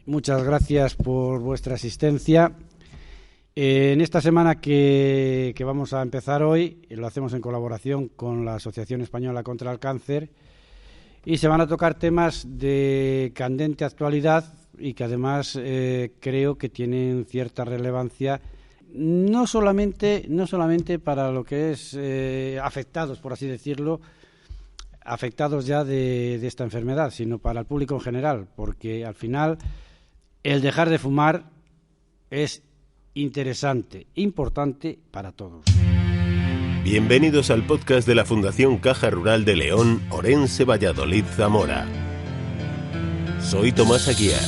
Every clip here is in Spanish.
Muchas gracias por vuestra asistencia. En esta semana que vamos a empezar hoy, lo hacemos en colaboración con la Asociación Española contra el Cáncer y se van a tocar temas de candente actualidad y que además creo que tienen cierta relevancia, no solamente para lo que es afectados, por así decirlo, afectados ya de esta enfermedad, sino para el público en general, porque al final el dejar de fumar es interesante, importante para todos. Bienvenidos al podcast de la Fundación Caja Rural de León, Orense, Valladolid, Zamora. Soy Tomás Aguiar.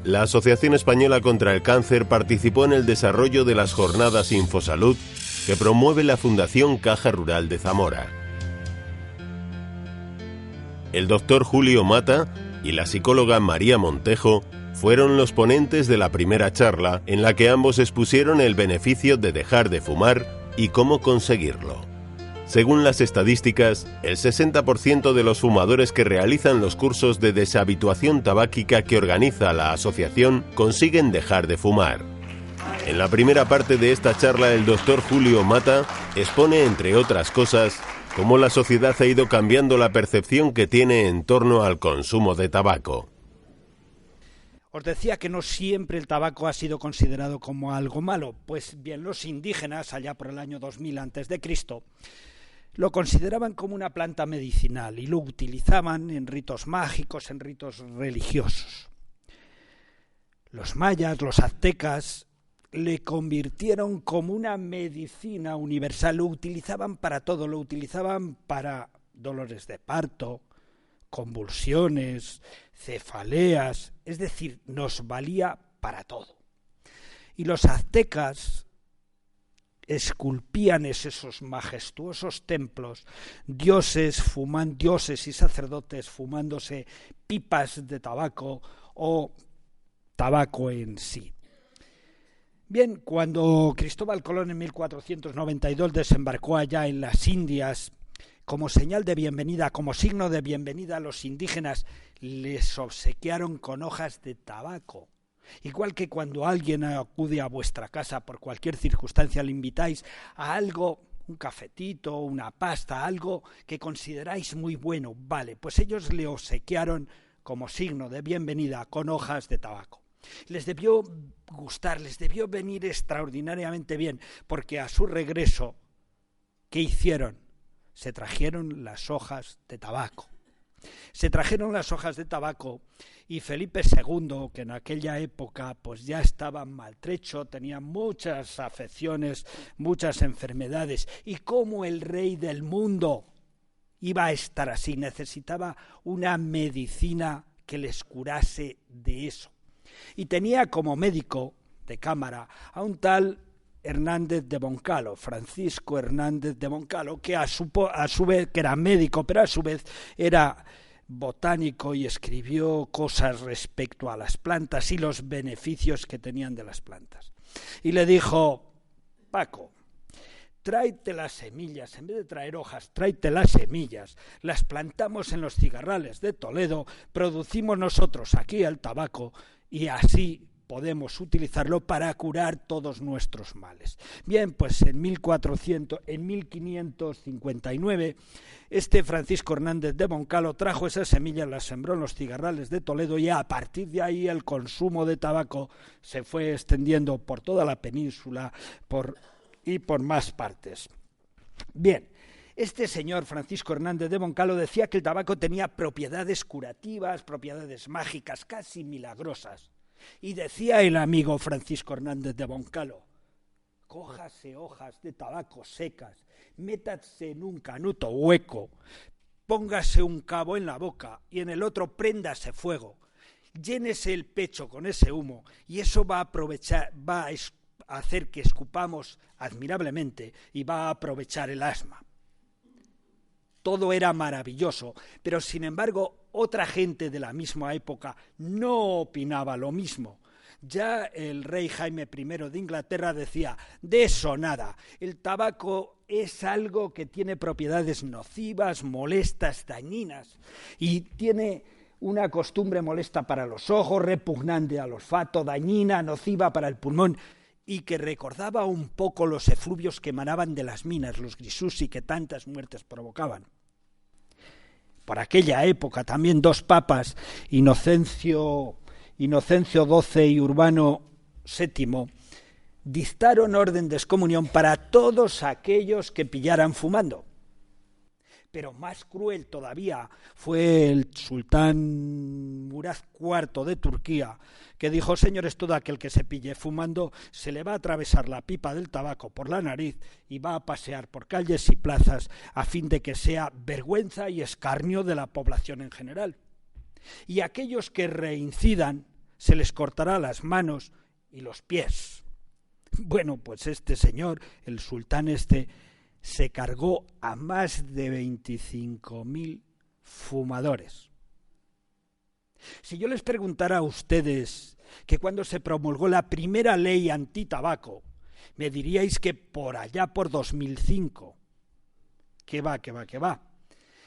La Asociación Española contra el Cáncer participó en el desarrollo de las jornadas Infosalud que promueve la Fundación Caja Rural de Zamora. El doctor Julio Mata y la psicóloga María Montejo fueron los ponentes de la primera charla en la que ambos expusieron el beneficio de dejar de fumar y cómo conseguirlo. Según las estadísticas, el 60% de los fumadores que realizan los cursos de deshabituación tabáquica que organiza la asociación consiguen dejar de fumar. En la primera parte de esta charla, el doctor Julio Mata expone, entre otras cosas, cómo la sociedad ha ido cambiando la percepción que tiene en torno al consumo de tabaco. Os decía que no siempre el tabaco ha sido considerado como algo malo. Pues bien, los indígenas, allá por el año 2000 a.C., lo consideraban como una planta medicinal y lo utilizaban en ritos mágicos, en ritos religiosos. Los mayas, los aztecas, le convirtieron como una medicina universal, lo utilizaban para todo, lo utilizaban para dolores de parto, convulsiones, cefaleas, es decir, nos valía para todo. Y los aztecas esculpían esos majestuosos templos, dioses y sacerdotes fumándose pipas de tabaco o tabaco en sí. Bien, cuando Cristóbal Colón en 1492 desembarcó allá en las Indias, como señal de bienvenida, como signo de bienvenida, a los indígenas les obsequiaron con hojas de tabaco. Igual que cuando alguien acude a vuestra casa por cualquier circunstancia, le invitáis a algo, un cafetito, una pasta, algo que consideráis muy bueno. Vale, pues ellos le obsequiaron como signo de bienvenida con hojas de tabaco. Les debió gustar, les debió venir extraordinariamente bien, porque a su regreso, ¿qué hicieron? Se trajeron las hojas de tabaco. Se trajeron las hojas de tabaco y Felipe II, que en aquella época pues ya estaba maltrecho, tenía muchas afecciones, muchas enfermedades, y como el rey del mundo iba a estar así, necesitaba una medicina que les curase de eso. Y tenía como médico de cámara a un tal Hernández de Moncalo, Francisco Hernández de Moncalo, que a su vez que era médico, pero a su vez era botánico y escribió cosas respecto a las plantas y los beneficios que tenían de las plantas. Y le dijo: Paco, tráete las semillas, en vez de traer hojas, tráete las semillas, las plantamos en los cigarrales de Toledo, producimos nosotros aquí el tabaco y así podemos utilizarlo para curar todos nuestros males. Bien, pues en 1559, este Francisco Hernández de Moncalo trajo esas semillas, las sembró en los cigarrales de Toledo y a partir de ahí el consumo de tabaco se fue extendiendo por toda la península y por más partes. Bien, este señor Francisco Hernández de Moncalo decía que el tabaco tenía propiedades curativas, propiedades mágicas, casi milagrosas. Y decía el amigo Francisco Hernández de Moncalo: cójase hojas de tabaco secas, métase en un canuto hueco, póngase un cabo en la boca y en el otro préndase fuego, llénese el pecho con ese humo y eso va a hacer que escupamos admirablemente y va a aprovechar el asma. Todo era maravilloso, pero sin embargo otra gente de la misma época no opinaba lo mismo. Ya el rey Jaime I de Inglaterra decía: de eso nada, el tabaco es algo que tiene propiedades nocivas, molestas, dañinas, y tiene una costumbre molesta para los ojos, repugnante al olfato, dañina, nociva para el pulmón, y que recordaba un poco los efluvios que emanaban de las minas, los grisusi que tantas muertes provocaban. Por aquella época también dos papas, Inocencio XII y Urbano VII, dictaron orden de excomunión para todos aquellos que pillaran fumando. Pero más cruel todavía fue el sultán Murad IV de Turquía, que dijo: señores, todo aquel que se pille fumando se le va a atravesar la pipa del tabaco por la nariz y va a pasear por calles y plazas a fin de que sea vergüenza y escarnio de la población en general. Y a aquellos que reincidan se les cortará las manos y los pies. Bueno, pues este señor, el sultán se cargó a más de 25.000 fumadores. Si yo les preguntara a ustedes que cuando se promulgó la primera ley antitabaco, me diríais que por allá por 2005. ¿Qué va?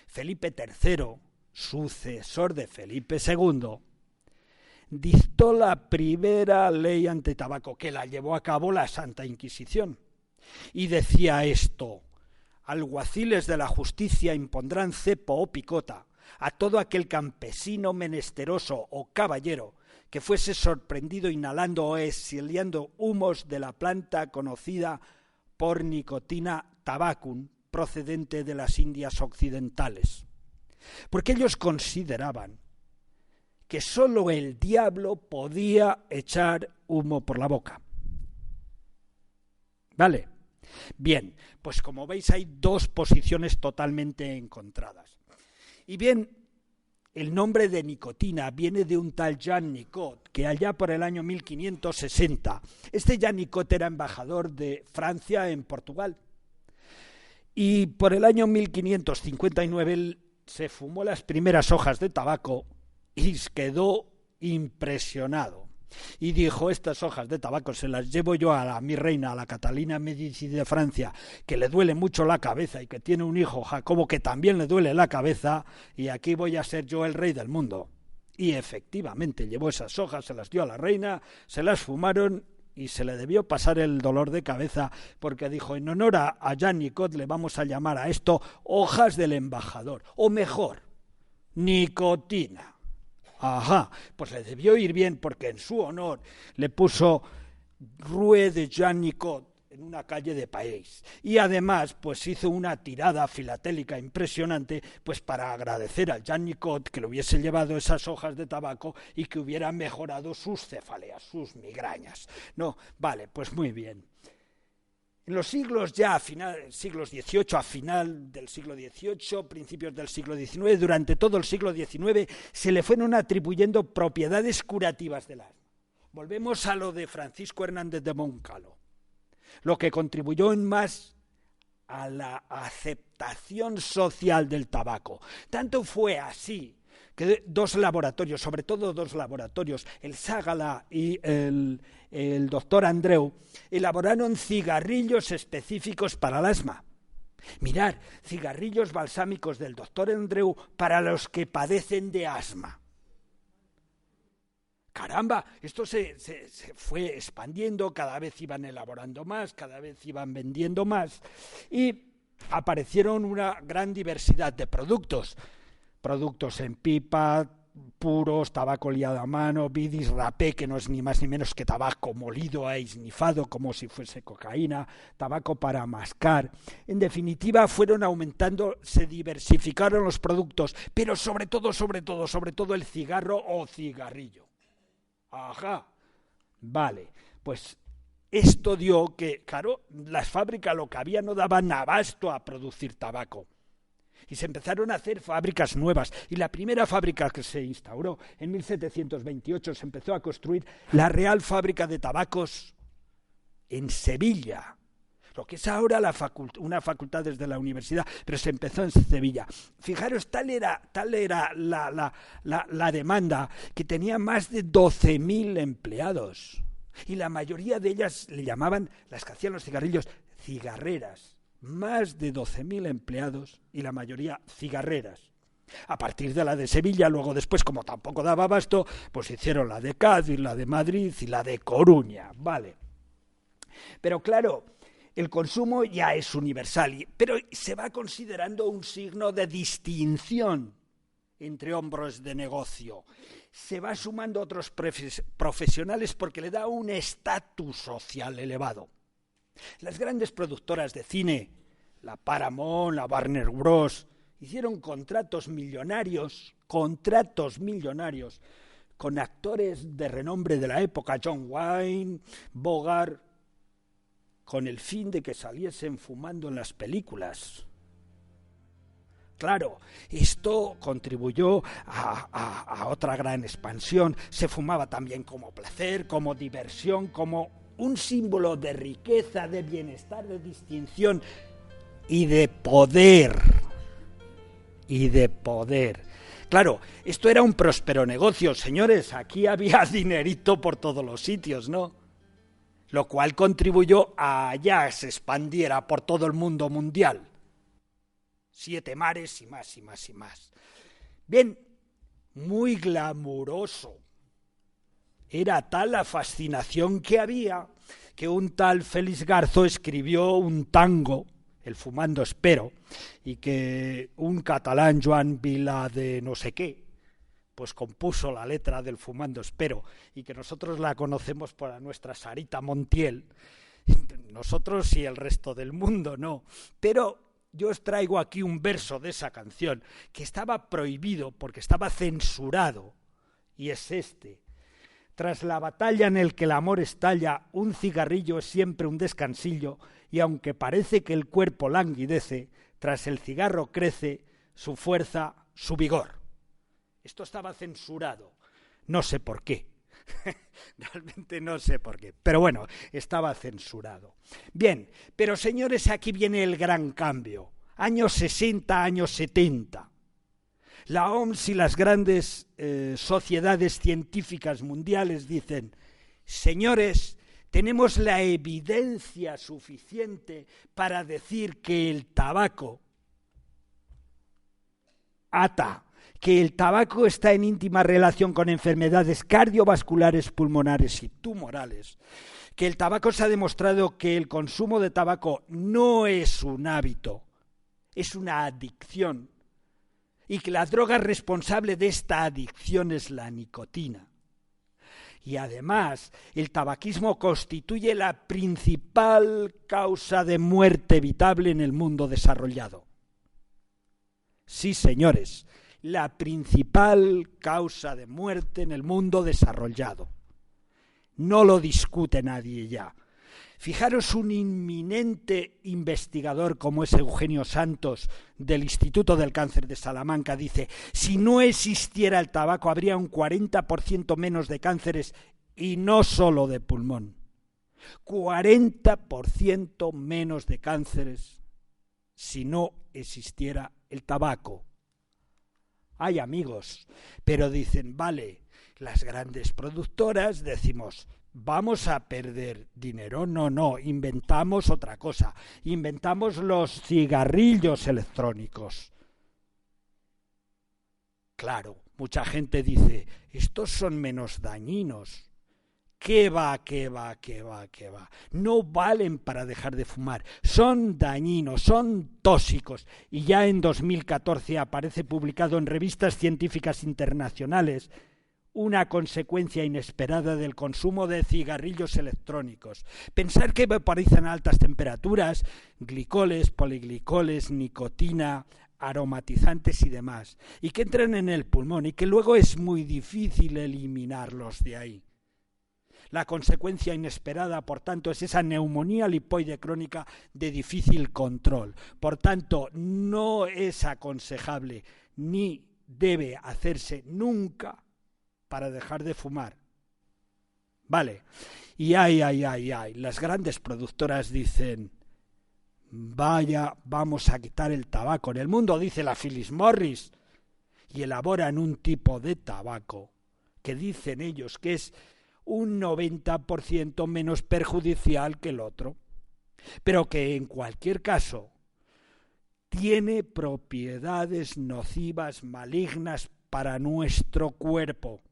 Felipe III, sucesor de Felipe II, dictó la primera ley antitabaco, que la llevó a cabo la Santa Inquisición. Y decía esto: alguaciles de la justicia impondrán cepo o picota a todo aquel campesino menesteroso o caballero que fuese sorprendido inhalando o exiliando humos de la planta conocida por Nicotina tabacum, procedente de las Indias occidentales. Porque ellos consideraban que sólo el diablo podía echar humo por la boca. ¿Vale? Bien, pues como veis hay dos posiciones totalmente encontradas. Y bien, el nombre de nicotina viene de un tal Jean Nicot, que allá por el año 1560, Jean Nicot era embajador de Francia en Portugal. Y por el año 1559 él se fumó las primeras hojas de tabaco y quedó impresionado. Y dijo: estas hojas de tabaco se las llevo yo a mi reina, a la Catalina Medici de Francia, que le duele mucho la cabeza y que tiene un hijo, Jacobo, que también le duele la cabeza, y aquí voy a ser yo el rey del mundo. Y efectivamente llevó esas hojas, se las dio a la reina, se las fumaron y se le debió pasar el dolor de cabeza, porque dijo: en honor a Jean Nicot le vamos a llamar a esto hojas del embajador, o mejor, nicotina. Ajá, pues le debió ir bien, porque en su honor le puso Rue de Jean Nicot en una calle de París. Y además pues hizo una tirada filatélica impresionante, pues para agradecer al Jean Nicot que le hubiese llevado esas hojas de tabaco y que hubiera mejorado sus cefaleas, sus migrañas. No, vale, pues muy bien. En los siglos ya siglos XVIII, a final del siglo XVIII, principios del siglo XIX, durante todo el siglo XIX, se le fueron atribuyendo propiedades curativas del asma. Volvemos a lo de Francisco Hernández de Moncalo, lo que contribuyó en más a la aceptación social del tabaco. Tanto fue así que dos laboratorios, sobre todo dos laboratorios, el Ságala y el doctor Andreu, elaboraron cigarrillos específicos para el asma. Mirad, cigarrillos balsámicos del doctor Andreu para los que padecen de asma. Caramba, esto se fue expandiendo, cada vez iban elaborando más, cada vez iban vendiendo más, y aparecieron una gran diversidad de productos en pipa, puros, tabaco liado a mano, bidis, rapé, que no es ni más ni menos que tabaco molido e esnifado como si fuese cocaína, tabaco para mascar. En definitiva, fueron aumentando, se diversificaron los productos, pero sobre todo el cigarro o cigarrillo. Ajá, vale, pues esto dio que, claro, las fábricas lo que había no daban abasto a producir tabaco. Y se empezaron a hacer fábricas nuevas. Y la primera fábrica que se instauró en 1728 se empezó a construir la Real Fábrica de Tabacos en Sevilla. Lo que es ahora una facultad desde la universidad, pero se empezó en Sevilla. Fijaros, tal era la demanda, que tenía más de 12.000 empleados. Y la mayoría de ellas le llamaban, las que hacían los cigarrillos, cigarreras. Más de 12.000 empleados y la mayoría cigarreras. A partir de la de Sevilla, luego después, como tampoco daba abasto, pues hicieron la de Cádiz, la de Madrid y la de Coruña, ¿vale? Pero claro, el consumo ya es universal, pero se va considerando un signo de distinción entre hombres de negocio. Se va sumando otros profesionales porque le da un estatus social elevado. Las grandes productoras de cine, la Paramount, la Warner Bros., hicieron contratos millonarios con actores de renombre de la época, John Wayne, Bogart, con el fin de que saliesen fumando en las películas. Claro, esto contribuyó a otra gran expansión. Se fumaba también como placer, como diversión, como un símbolo de riqueza, de bienestar, de distinción y de poder. Claro, esto era un próspero negocio, señores. Aquí había dinerito por todos los sitios, ¿no? Lo cual contribuyó a allá se expandiera por todo el mundo mundial. 7 mares y más y más y más. Bien, muy glamuroso. Era tal la fascinación que había que un tal Félix Garzo escribió un tango, el Fumando Espero, y que un catalán, Joan Vila de no sé qué, pues compuso la letra del Fumando Espero, y que nosotros la conocemos por nuestra Sarita Montiel, nosotros y el resto del mundo, no. Pero yo os traigo aquí un verso de esa canción, que estaba prohibido porque estaba censurado, y es este. Tras la batalla en el que el amor estalla, un cigarrillo es siempre un descansillo, y aunque parece que el cuerpo languidece, tras el cigarro crece su fuerza, su vigor. Esto estaba censurado, no sé por qué, realmente no sé por qué, pero bueno, estaba censurado. Bien, pero señores, aquí viene el gran cambio, años 60, años 70. La OMS y las grandes sociedades científicas mundiales dicen, señores, tenemos la evidencia suficiente para decir que el tabaco que el tabaco está en íntima relación con enfermedades cardiovasculares, pulmonares y tumorales, que el tabaco se ha demostrado que el consumo de tabaco no es un hábito, es una adicción, y que la droga responsable de esta adicción es la nicotina. Y además, el tabaquismo constituye la principal causa de muerte evitable en el mundo desarrollado. Sí, señores, la principal causa de muerte en el mundo desarrollado. No lo discute nadie ya. Fijaros, un inminente investigador como es Eugenio Santos del Instituto del Cáncer de Salamanca dice, si no existiera el tabaco habría un 40% menos de cánceres y no solo de pulmón. 40% menos de cánceres si no existiera el tabaco. Hay amigos, pero dicen, vale, las grandes productoras decimos, ¿vamos a perder dinero? No, inventamos otra cosa. Inventamos los cigarrillos electrónicos. Claro, mucha gente dice, estos son menos dañinos. ¿Qué va? No valen para dejar de fumar. Son dañinos, son tóxicos. Y ya en 2014 aparece publicado en revistas científicas internacionales una consecuencia inesperada del consumo de cigarrillos electrónicos. Pensar que vaporizan a altas temperaturas, glicoles, poliglicoles, nicotina, aromatizantes y demás, y que entran en el pulmón y que luego es muy difícil eliminarlos de ahí. La consecuencia inesperada, por tanto, es esa neumonía lipoide crónica de difícil control. Por tanto, no es aconsejable ni debe hacerse nunca para dejar de fumar. Vale, y las grandes productoras dicen, vaya, vamos a quitar el tabaco. En el mundo, dice la Philip Morris, y elaboran un tipo de tabaco que dicen ellos que es un 90% menos perjudicial que el otro, pero que en cualquier caso tiene propiedades nocivas, malignas para nuestro cuerpo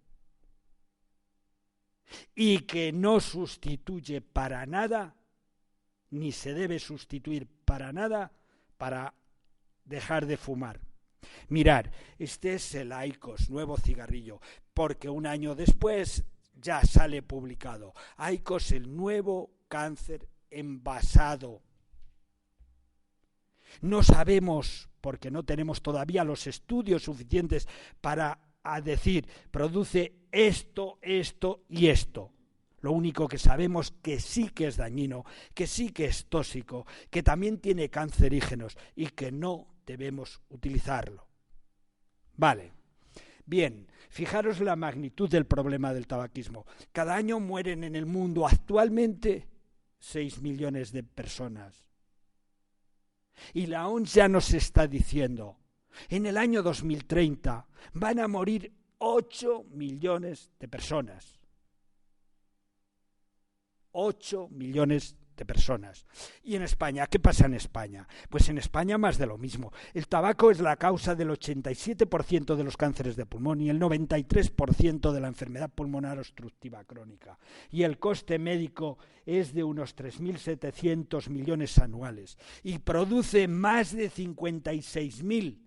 y que no sustituye para nada, ni se debe sustituir para nada, para dejar de fumar. Mirad, este es el IQOS, nuevo cigarrillo, porque un año después ya sale publicado. IQOS, el nuevo cáncer envasado. No sabemos, porque no tenemos todavía los estudios suficientes para decir, produce esto, esto y esto. Lo único que sabemos que sí que es dañino, que sí que es tóxico, que también tiene cancerígenos y que no debemos utilizarlo. Vale. Bien, fijaros la magnitud del problema del tabaquismo. Cada año mueren en el mundo actualmente 6 millones de personas. Y la OMS ya nos está diciendo, en el año 2030 van a morir 8 millones de personas. 8 millones de personas. ¿Y en España? ¿Qué pasa en España? Pues en España más de lo mismo. El tabaco es la causa del 87% de los cánceres de pulmón y el 93% de la enfermedad pulmonar obstructiva crónica. Y el coste médico es de unos 3.700 millones anuales y produce más de 56.000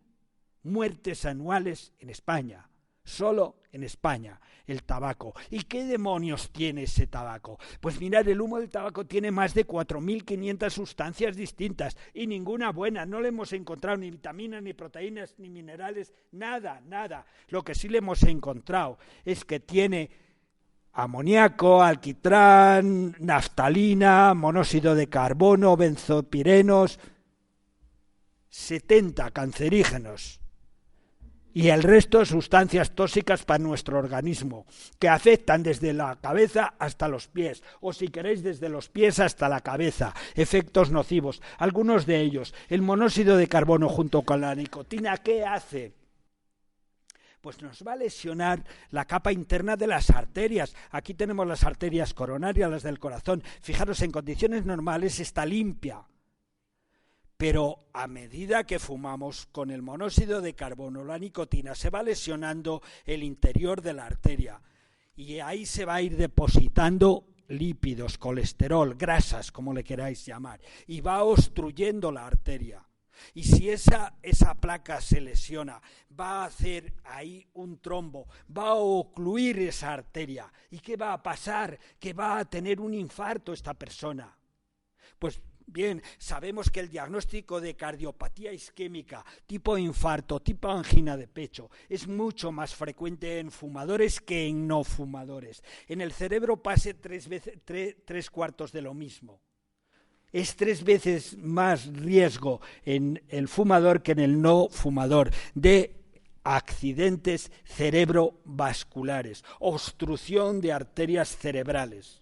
muertes anuales en España. Solo en España, el tabaco. ¿Y qué demonios tiene ese tabaco? Pues mirad, el humo del tabaco tiene más de 4.500 sustancias distintas y ninguna buena. No le hemos encontrado ni vitaminas, ni proteínas, ni minerales, nada, nada. Lo que sí le hemos encontrado es que tiene amoníaco, alquitrán, naftalina, monóxido de carbono, benzopirenos, 70 cancerígenos. Y el resto sustancias tóxicas para nuestro organismo, que afectan desde la cabeza hasta los pies, o si queréis desde los pies hasta la cabeza, efectos nocivos. Algunos de ellos, el monóxido de carbono junto con la nicotina, ¿qué hace? Pues nos va a lesionar la capa interna de las arterias. Aquí tenemos las arterias coronarias, las del corazón. Fijaros, en condiciones normales está limpia. Pero a medida que fumamos con el monóxido de carbono, la nicotina, se va lesionando el interior de la arteria y ahí se va a ir depositando lípidos, colesterol, grasas, como le queráis llamar, y va obstruyendo la arteria. Y si esa placa se lesiona, va a hacer ahí un trombo, va a ocluir esa arteria. ¿Y qué va a pasar? Que va a tener un infarto esta persona. Pues bien, sabemos que el diagnóstico de cardiopatía isquémica, tipo infarto, tipo angina de pecho, es mucho más frecuente en fumadores que en no fumadores. En el cerebro pasa tres cuartos de lo mismo. Es 3 veces más riesgo en el fumador que en el no fumador de accidentes cerebrovasculares, obstrucción de arterias cerebrales.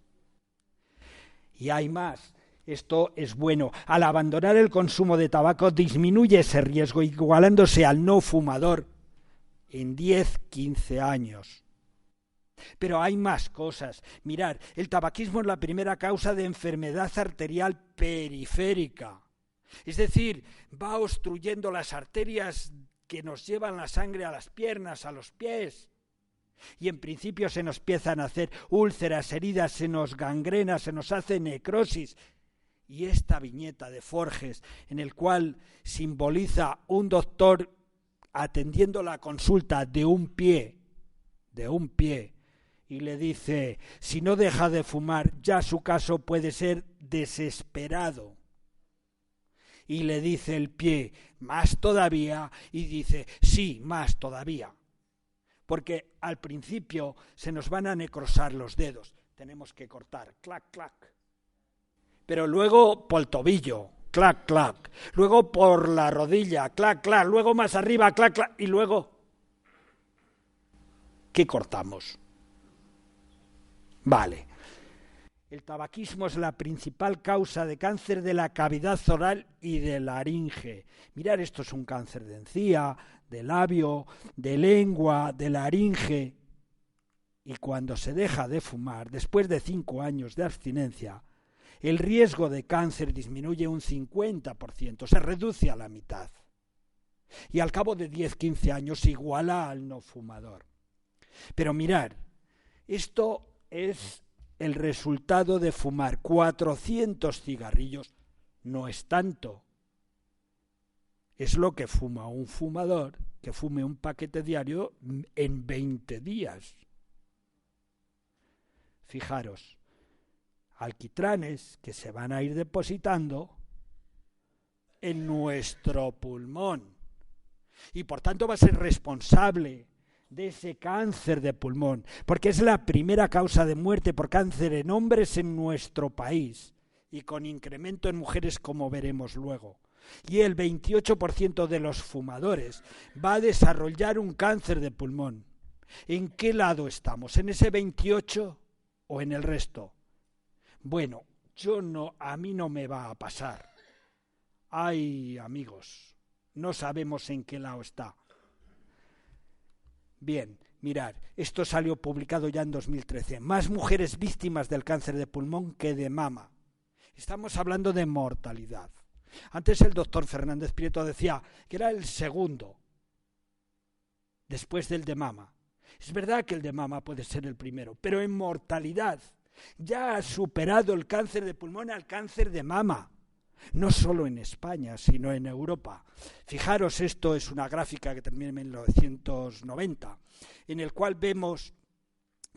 Y hay más. Esto es bueno. Al abandonar el consumo de tabaco disminuye ese riesgo, igualándose al no fumador en 10-15 años. Pero hay más cosas. Mirad, el tabaquismo es la primera causa de enfermedad arterial periférica. Es decir, va obstruyendo las arterias que nos llevan la sangre a las piernas, a los pies. Y en principio se nos empiezan a hacer úlceras, heridas, se nos gangrena, se nos hace necrosis. Y esta viñeta de Forges, en el cual simboliza un doctor atendiendo la consulta de un pie, y le dice, si no deja de fumar, ya su caso puede ser desesperado. Y le dice el pie, más todavía, y dice, sí, más todavía. Porque al principio se nos van a necrosar los dedos, tenemos que cortar, clac, clac. Pero luego por el tobillo, clac, clac. Luego por la rodilla, clac, clac. Luego más arriba, clac, clac. Y luego, ¿qué cortamos? Vale. El tabaquismo es la principal causa de cáncer de la cavidad oral y de laringe. Mirad, esto es un cáncer de encía, de labio, de lengua, de laringe. Y cuando se deja de fumar, después de 5 años de abstinencia, el riesgo de cáncer disminuye un 50%, se reduce a la mitad. Y al cabo de 10-15 años iguala al no fumador. Pero mirar, esto es el resultado de fumar 400 cigarrillos. No es tanto. Es lo que fuma un fumador que fume un paquete diario en 20 días. Fijaros, alquitranes que se van a ir depositando en nuestro pulmón y por tanto va a ser responsable de ese cáncer de pulmón, porque es la primera causa de muerte por cáncer en hombres en nuestro país y con incremento en mujeres, como veremos luego. Y el 28% de los fumadores va a desarrollar un cáncer de pulmón. ¿En qué lado estamos? ¿En ese 28 o en el resto? Bueno, a mí no me va a pasar. Ay, amigos, no sabemos en qué lado está. Bien, mirad, esto salió publicado ya en 2013. Más mujeres víctimas del cáncer de pulmón que de mama. Estamos hablando de mortalidad. Antes el doctor Fernández Prieto decía que era el segundo, después del de mama. Es verdad que el de mama puede ser el primero, pero en mortalidad ya ha superado el cáncer de pulmón al cáncer de mama. No solo en España, sino en Europa. Fijaros, esto es una gráfica que termina en 1990, en el cual vemos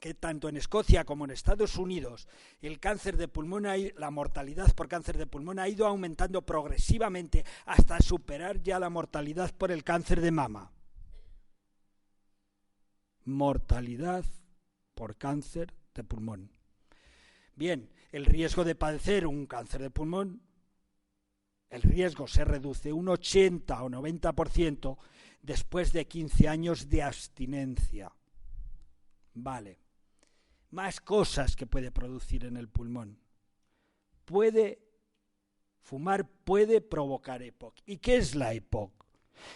que tanto en Escocia como en Estados Unidos el cáncer de pulmón, la mortalidad por cáncer de pulmón ha ido aumentando progresivamente hasta superar ya la mortalidad por el cáncer de mama. Mortalidad por cáncer de pulmón. Bien, el riesgo de padecer un cáncer de pulmón, el riesgo se reduce un 80 o 90% después de 15 años de abstinencia. Vale. Más cosas que puede producir en el pulmón. Fumar puede provocar EPOC. ¿Y qué es la EPOC?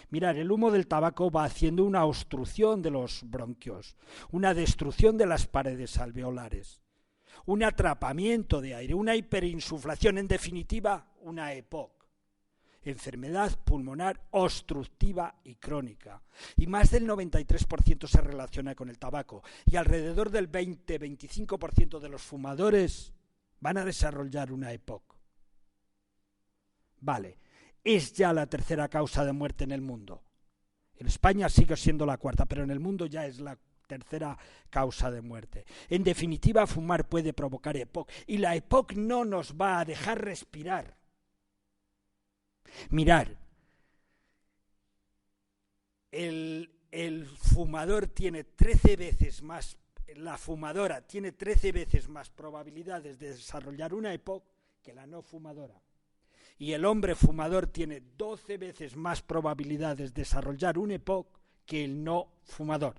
Mirad, el humo del tabaco va haciendo una obstrucción de los bronquios, una destrucción de las paredes alveolares, un atrapamiento de aire, una hiperinsuflación, en definitiva, una EPOC. Enfermedad pulmonar obstructiva y crónica. Y más del 93% se relaciona con el tabaco. Y alrededor del 20-25% de los fumadores van a desarrollar una EPOC. Vale, es ya la tercera causa de muerte en el mundo. En España sigue siendo la cuarta, pero en el mundo ya es la tercera causa de muerte. En definitiva, fumar puede provocar EPOC. Y la EPOC no nos va a dejar respirar. Mirad, el fumador tiene 13 veces más, la fumadora tiene 13 veces más probabilidades de desarrollar una EPOC que la no fumadora. Y el hombre fumador tiene 12 veces más probabilidades de desarrollar un EPOC que el no fumador.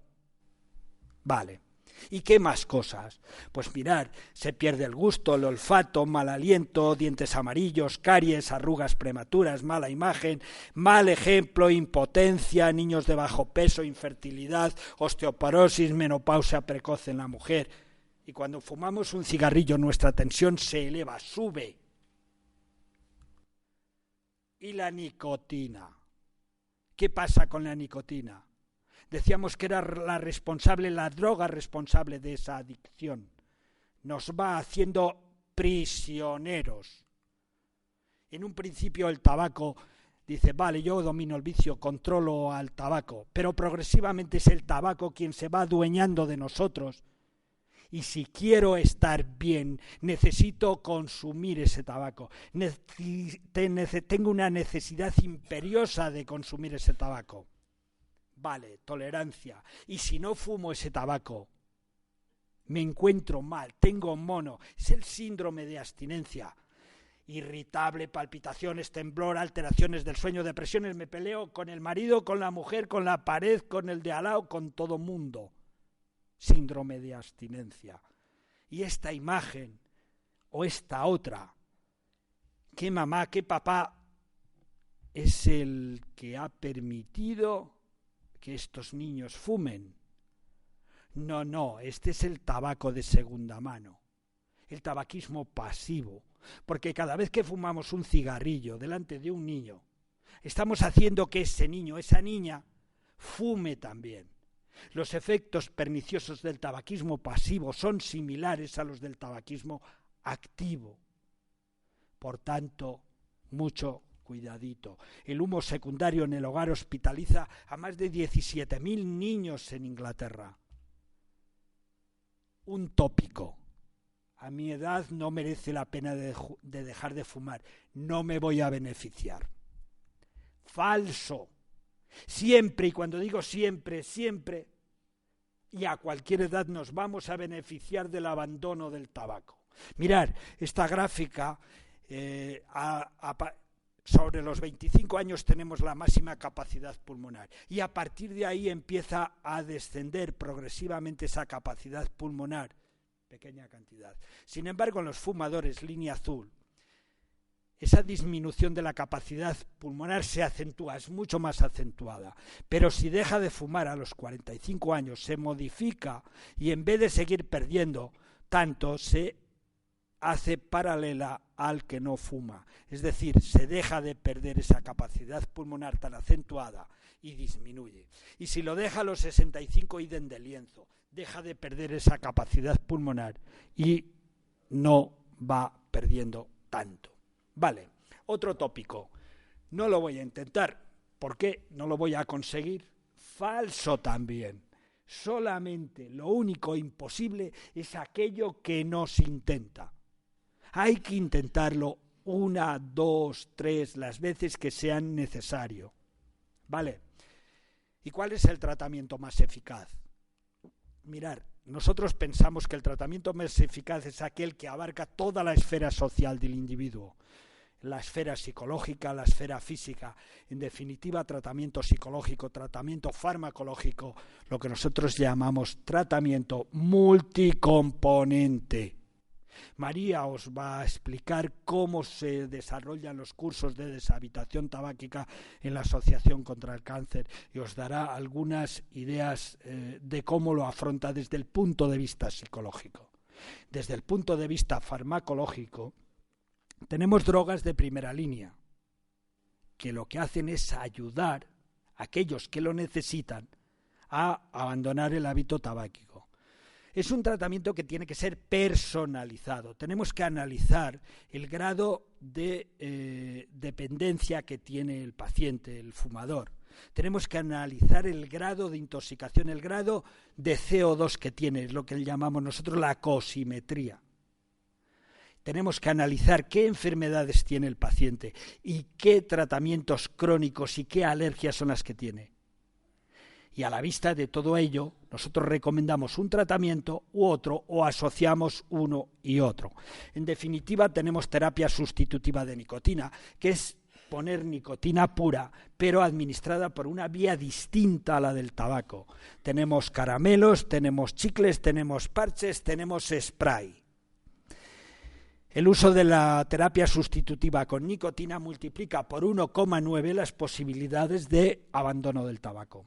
Vale. ¿Y qué más cosas? Pues mirad, se pierde el gusto, el olfato, mal aliento, dientes amarillos, caries, arrugas prematuras, mala imagen, mal ejemplo, impotencia, niños de bajo peso, infertilidad, osteoporosis, menopausia precoz en la mujer. Y cuando fumamos un cigarrillo nuestra tensión se eleva, sube. ¿Y la nicotina? ¿Qué pasa con la nicotina? Decíamos que era la droga responsable de esa adicción. Nos va haciendo prisioneros. En un principio el tabaco dice, vale, yo domino el vicio, controlo al tabaco, pero progresivamente es el tabaco quien se va adueñando de nosotros. Y si quiero estar bien, necesito consumir ese tabaco. Tengo una necesidad imperiosa de consumir ese tabaco. Vale, tolerancia. Y si no fumo ese tabaco, me encuentro mal, tengo mono. Es el síndrome de abstinencia. Irritable, palpitaciones, temblor, alteraciones del sueño, depresiones. Me peleo con el marido, con la mujer, con la pared, con el de al lado, con todo mundo. Síndrome de abstinencia. Y esta imagen, o esta otra, ¿qué mamá, qué papá es el que ha permitido que estos niños fumen? No, este es el tabaco de segunda mano, el tabaquismo pasivo, porque cada vez que fumamos un cigarrillo delante de un niño, Estamos haciendo que ese niño, esa niña, fume también. Los efectos perniciosos del tabaquismo pasivo son similares a los del tabaquismo activo. Por tanto, mucho cuidadito. El humo secundario en el hogar hospitaliza a más de 17.000 niños en Inglaterra. Un tópico. A mi edad no merece la pena de dejar de fumar. No me voy a beneficiar. Falso. Siempre, y cuando digo siempre, siempre, y a cualquier edad nos vamos a beneficiar del abandono del tabaco. Mirad, esta gráfica, sobre los 25 años tenemos la máxima capacidad pulmonar y a partir de ahí empieza a descender progresivamente esa capacidad pulmonar, pequeña cantidad. Sin embargo, en los fumadores, línea azul, esa disminución de la capacidad pulmonar se acentúa, es mucho más acentuada. Pero si deja de fumar a los 45 años, se modifica y en vez de seguir perdiendo tanto, se hace paralela al que no fuma. Es decir, se deja de perder esa capacidad pulmonar tan acentuada y disminuye. Y si lo deja a los 65, idem de lienzo, deja de perder esa capacidad pulmonar y no va perdiendo tanto. Vale, otro tópico. No lo voy a intentar. ¿Por qué? No lo voy a conseguir. Falso también. Solamente lo único imposible es aquello que no se intenta. Hay que intentarlo 1, 2, 3, las veces que sean necesario. ¿Vale? ¿Y cuál es el tratamiento más eficaz? Mirad, nosotros pensamos que el tratamiento más eficaz es aquel que abarca toda la esfera social del individuo. La esfera psicológica, la esfera física, en definitiva tratamiento psicológico, tratamiento farmacológico, lo que nosotros llamamos tratamiento multicomponente. María os va a explicar cómo se desarrollan los cursos de deshabitación tabáquica en la Asociación contra el Cáncer y os dará algunas ideas de cómo lo afronta desde el punto de vista psicológico. Desde el punto de vista farmacológico, tenemos drogas de primera línea, que lo que hacen es ayudar a aquellos que lo necesitan a abandonar el hábito tabáquico. Es un tratamiento que tiene que ser personalizado. Tenemos que analizar el grado de dependencia que tiene el paciente, el fumador. Tenemos que analizar el grado de intoxicación, el grado de CO2 que tiene, es lo que llamamos nosotros la cosimetría. Tenemos que analizar qué enfermedades tiene el paciente y qué tratamientos crónicos y qué alergias son las que tiene. Y a la vista de todo ello, nosotros recomendamos un tratamiento u otro o asociamos uno y otro. En definitiva, tenemos terapia sustitutiva de nicotina, que es poner nicotina pura, pero administrada por una vía distinta a la del tabaco. Tenemos caramelos, tenemos chicles, tenemos parches, tenemos spray. El uso de la terapia sustitutiva con nicotina multiplica por 1,9 las posibilidades de abandono del tabaco.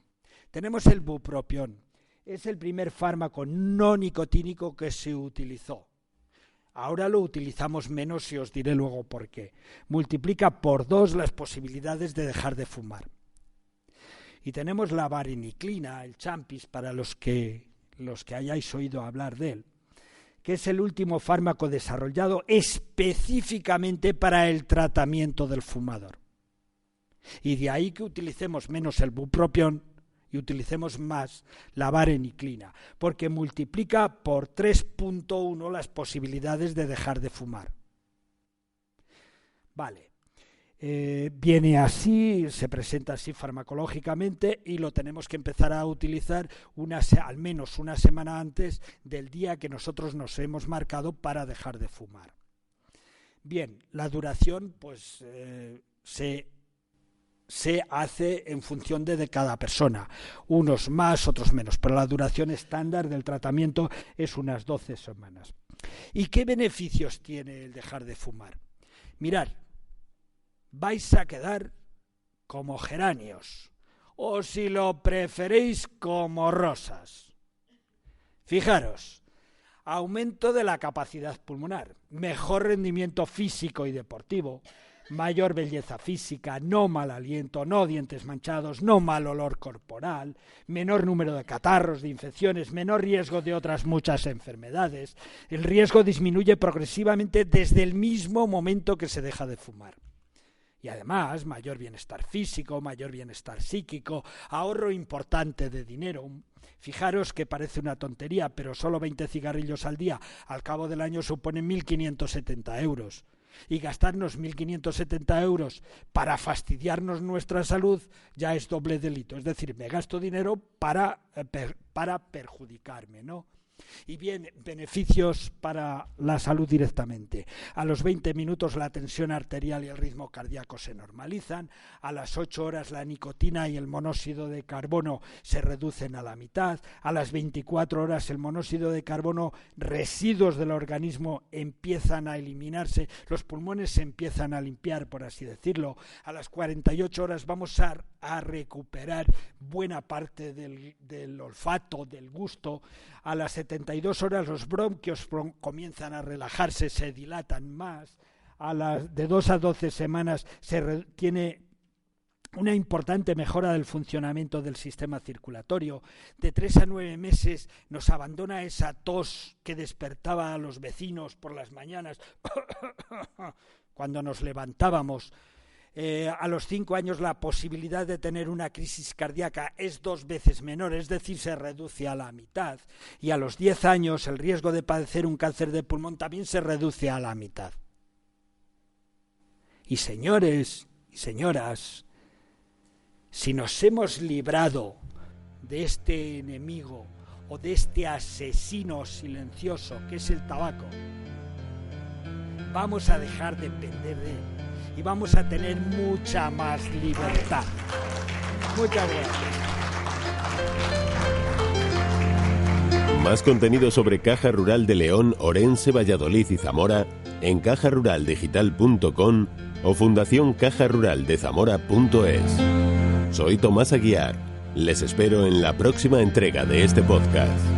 Tenemos el bupropión. Es el primer fármaco no nicotínico que se utilizó. Ahora lo utilizamos menos y os diré luego por qué. Multiplica por 2 las posibilidades de dejar de fumar. Y tenemos la vareniclina, el champis, para los que hayáis oído hablar de él, que es el último fármaco desarrollado específicamente para el tratamiento del fumador. Y de ahí que utilicemos menos el bupropión y utilicemos más la vareniclina, porque multiplica por 3,1 las posibilidades de dejar de fumar. Vale, viene así, se presenta así farmacológicamente y lo tenemos que empezar a utilizar al menos una semana antes del día que nosotros nos hemos marcado para dejar de fumar. Bien, la duración pues se hace en función de cada persona, unos más, otros menos, pero la duración estándar del tratamiento es unas 12 semanas. ¿Y qué beneficios tiene el dejar de fumar? Mirad, vais a quedar como geranios, o si lo preferéis como rosas. Fijaros, aumento de la capacidad pulmonar, mejor rendimiento físico y deportivo, mayor belleza física, no mal aliento, no dientes manchados, no mal olor corporal, menor número de catarros, de infecciones, menor riesgo de otras muchas enfermedades. El riesgo disminuye progresivamente desde el mismo momento que se deja de fumar. Y además, mayor bienestar físico, mayor bienestar psíquico, ahorro importante de dinero. Fijaros que parece una tontería, pero solo 20 cigarrillos al día al cabo del año suponen 1.570 euros. Y gastarnos 1.570 euros para fastidiarnos nuestra salud ya es doble delito. Es decir, me gasto dinero para perjudicarme, ¿no? Y bien, beneficios para la salud directamente. A los 20 minutos la tensión arterial y el ritmo cardíaco se normalizan. A las 8 horas la nicotina y el monóxido de carbono se reducen a la mitad. A las 24 horas el monóxido de carbono, residuos del organismo, empiezan a eliminarse. Los pulmones se empiezan a limpiar, por así decirlo. A las 48 horas vamos a recuperar buena parte del olfato, del gusto. A las 72 horas los bronquios comienzan a relajarse, se dilatan más. De 2 a 12 semanas tiene una importante mejora del funcionamiento del sistema circulatorio. De 3 a 9 meses nos abandona esa tos que despertaba a los vecinos por las mañanas cuando nos levantábamos. A los 5 años la posibilidad de tener una crisis cardíaca es 2 veces menor, es decir, se reduce a la mitad. Y a los 10 años el riesgo de padecer un cáncer de pulmón también se reduce a la mitad. Y señores y señoras, si nos hemos librado de este enemigo o de este asesino silencioso que es el tabaco, vamos a dejar de depender de él. Y vamos a tener mucha más libertad. Muchas gracias. Más contenido sobre Caja Rural de León, Orense, Valladolid y Zamora en cajaruraldigital.com o fundacioncajaruraldezamora.es. Soy Tomás Aguiar. Les espero en la próxima entrega de este podcast.